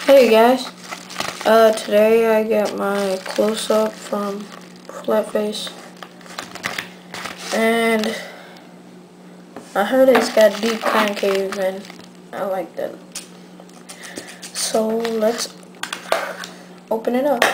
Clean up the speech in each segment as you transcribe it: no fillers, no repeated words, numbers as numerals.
Hey guys, today I got my close-up from Flatface, and I heard it's got deep concave, and I like that. So let's open it up.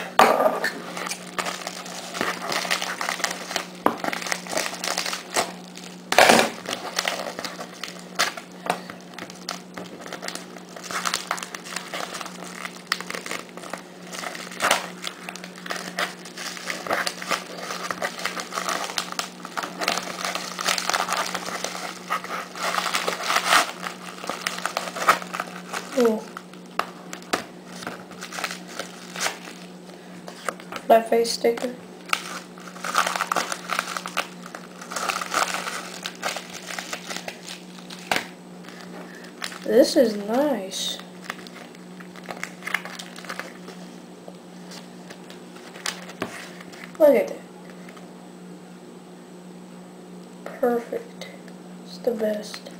Ooh. Flatface sticker. This is nice. Look at that. Perfect. It's the best.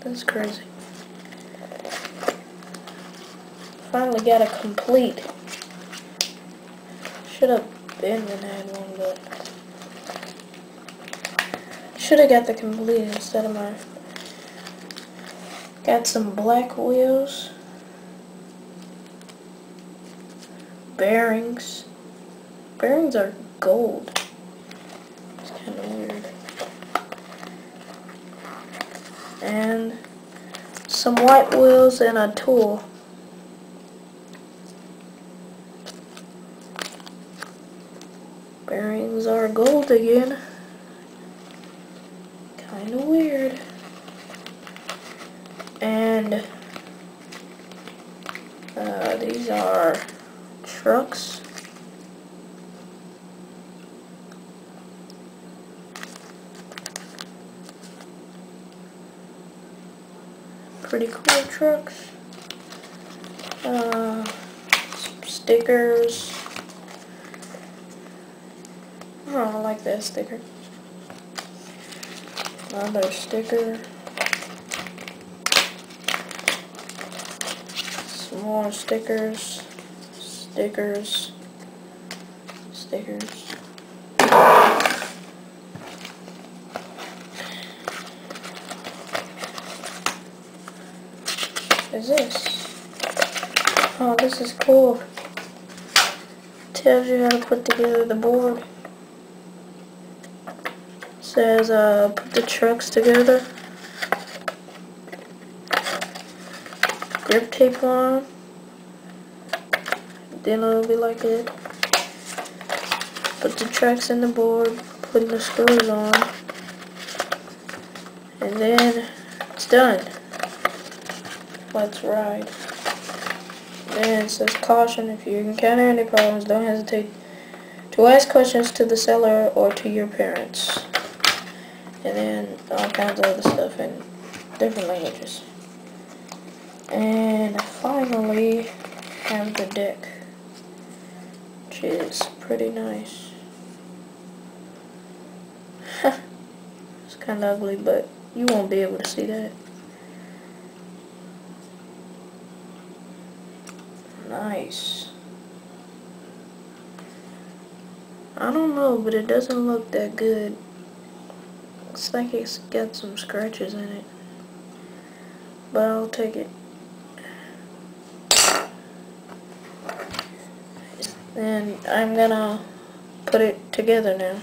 That's crazy. Finally got a complete. Should have been had one, but should have got the complete instead of mine. Got some black wheels, bearings. Bearings are gold. It's kind of weird. And some white wheels and a tool. Bearings are gold again. Kind of weird. And these are trucks. Pretty cool trucks. Some stickers. Oh, I like that sticker. Another sticker. Some more stickers. Stickers. Stickers. What is this? Oh, this is cool. Tells you how to put together the board. Says put the trucks together. Grip tape on. Then it'll be like it. Put the trucks in the board. Put the screws on. And then it's done. Let's ride. Then it says caution, if you encounter any problems, don't hesitate to ask questions to the seller or to your parents. And then all kinds of other stuff in different languages. And finally have the deck, which is pretty nice. It's kind of ugly, but you won't be able to see that. Nice. I don't know, but it doesn't look that good. Looks like it's got some scratches in it. But I'll take it. And I'm gonna put it together now.